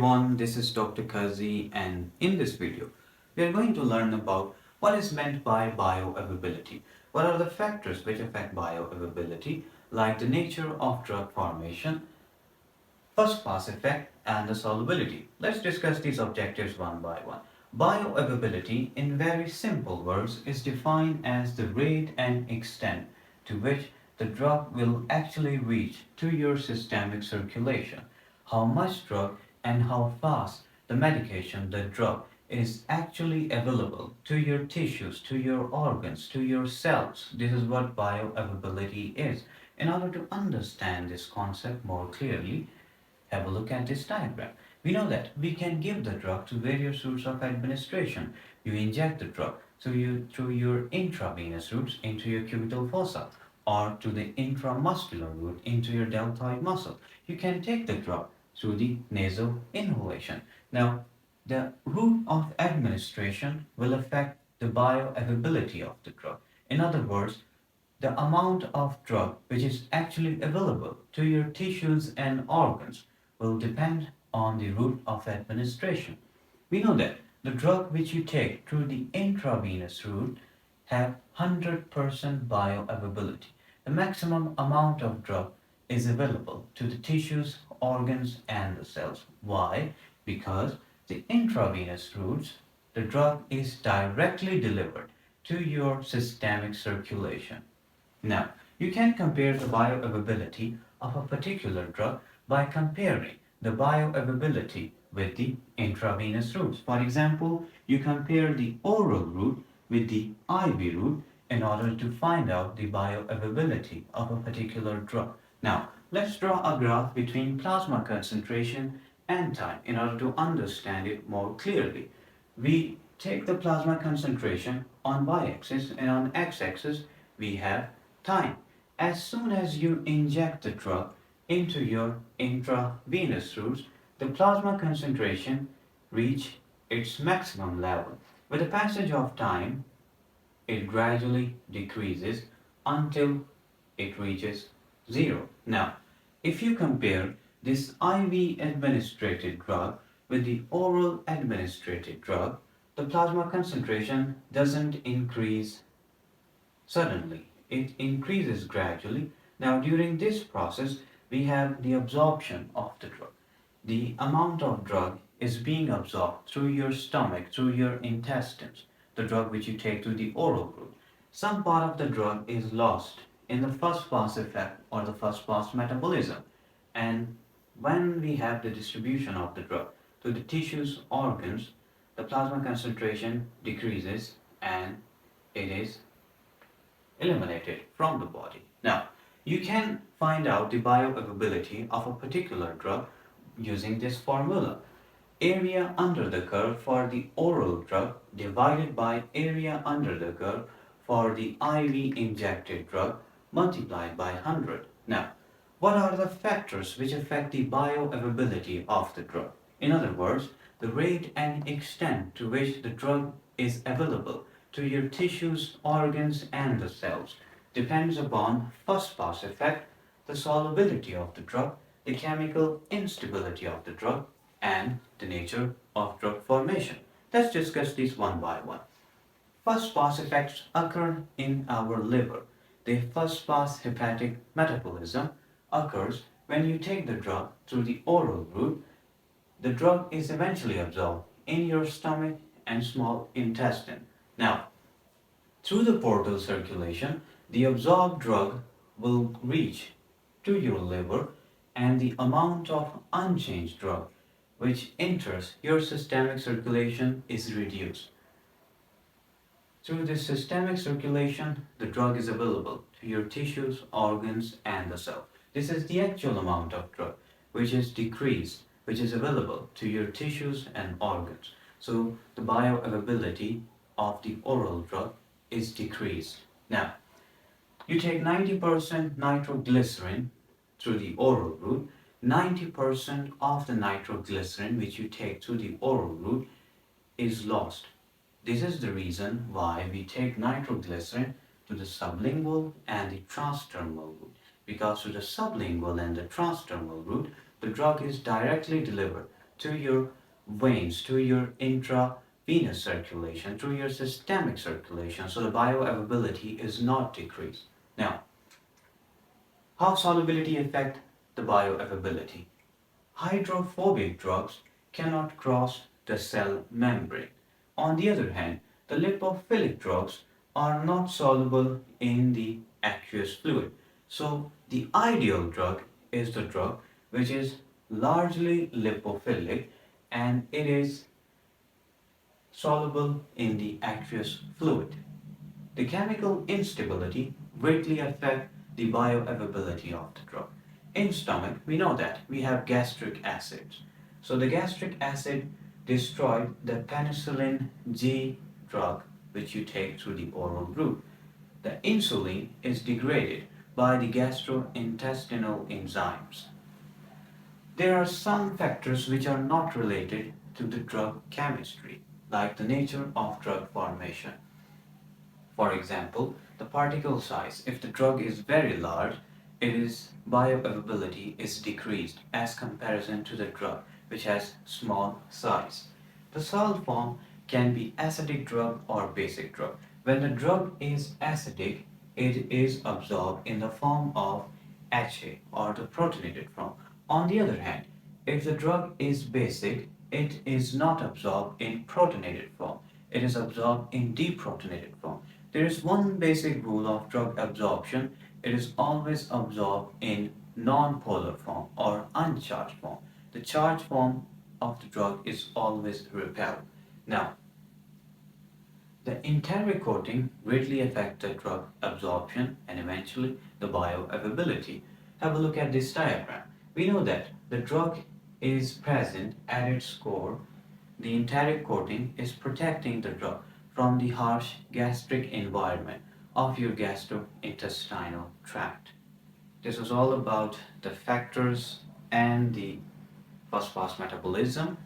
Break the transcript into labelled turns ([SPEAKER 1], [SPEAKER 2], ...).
[SPEAKER 1] everyone, this is Dr. Qazi, and in this video we are going to learn about what is meant by bioavailability. What are the factors which affect bioavailability, like the nature of drug formation, first pass effect, and the solubility. Let's discuss these objectives one by one. Bioavailability, in very simple words, is defined as the rate and extent to which the drug will actually reach to your systemic circulation. How much drug and how fast the medication, the drug, is actually available to your tissues, to your organs, to your cells. This is what bioavailability is. In order to understand this concept more clearly, have a look at this diagram. We know that we can give the drug to various routes of administration. You inject the drug through your intravenous routes into your cubital fossa, or to the intramuscular route into your deltoid muscle. You can take the drug through the nasal inhalation. Now, the route of administration will affect the bioavailability of the drug. In other words, the amount of drug which is actually available to your tissues and organs will depend on the route of administration. We know that the drug which you take through the intravenous route have 100% bioavailability. The maximum amount of drug is available to the tissues, organs, and the cells. Why? Because the intravenous routes, the drug is directly delivered to your systemic circulation. Now, you can compare the bioavailability of a particular drug by comparing the bioavailability with the intravenous routes. For example, you compare the oral route with the IV route in order to find out the bioavailability of a particular drug. Now, let's draw a graph between plasma concentration and time in order to understand it more clearly. We take the plasma concentration on y-axis, and on x-axis we have time. As soon as you inject the drug into your intravenous routes, the plasma concentration reach its maximum level. With the passage of time, it gradually decreases until it reaches zero. Now, if you compare this IV administered drug with the oral administered drug, the plasma concentration doesn't increase suddenly. It increases gradually. Now, during this process, we have the absorption of the drug. The amount of drug is being absorbed through your stomach, through your intestines, the drug which you take through the oral route. Some part of the drug is lost in the first pass effect or the first pass metabolism. And when we have the distribution of the drug to the tissues, organs, the plasma concentration decreases and it is eliminated from the body. Now, you can find out the bioavailability of a particular drug using this formula. Area under the curve for the oral drug divided by area under the curve for the IV injected drug multiplied by 100. Now, what are the factors which affect the bioavailability of the drug? In other words, the rate and extent to which the drug is available to your tissues, organs, and the cells depends upon first pass effect, the solubility of the drug, the chemical instability of the drug, and the nature of drug formation. Let's discuss these one by one. First pass effects occur in our liver. The first pass hepatic metabolism occurs when you take the drug through the oral route. The drug is eventually absorbed in your stomach and small intestine. Now, through the portal circulation, the absorbed drug will reach to your liver, and the amount of unchanged drug which enters your systemic circulation is reduced. Through this systemic circulation, the drug is available to your tissues, organs, and the cell. This is the actual amount of drug which is decreased, which is available to your tissues and organs. So the bioavailability of the oral drug is decreased. Now, you take 90% nitroglycerin through the oral route. 90% of the nitroglycerin which you take through the oral route is lost. This is the reason why we take nitroglycerin to the sublingual and the transdermal route, because through the sublingual and the transdermal route, the drug is directly delivered to your veins, to your intravenous circulation, to your systemic circulation. So the bioavailability is not decreased. Now, how solubility affect the bioavailability? Hydrophobic drugs cannot cross the cell membrane. On the other hand, the lipophilic drugs are not soluble in the aqueous fluid. So, the ideal drug is the drug which is largely lipophilic and it is soluble in the aqueous fluid. The chemical instability greatly affects the bioavailability of the drug. In stomach, we know that we have gastric acids. So the gastric acid destroyed the penicillin G drug which you take through the oral route. The insulin is degraded by the gastrointestinal enzymes. There are some factors which are not related to the drug chemistry, like the nature of drug formation. For example, the particle size. If the drug is very large, its bioavailability is decreased as comparison to the drug which has small size. The salt form can be acidic drug or basic drug. When the drug is acidic, it is absorbed in the form of HA or the protonated form. On the other hand, if the drug is basic, it is not absorbed in protonated form. It is absorbed in deprotonated form. There is one basic rule of drug absorption. It is always absorbed in non-polar form or uncharged form. The charged form of the drug is always repelled. Now, the enteric coating greatly affects the drug absorption and eventually the bioavailability. Have a look at this diagram. We know that the drug is present at its core. The enteric coating is protecting the drug from the harsh gastric environment of your gastrointestinal tract. This was all about the factors and the first pass metabolism.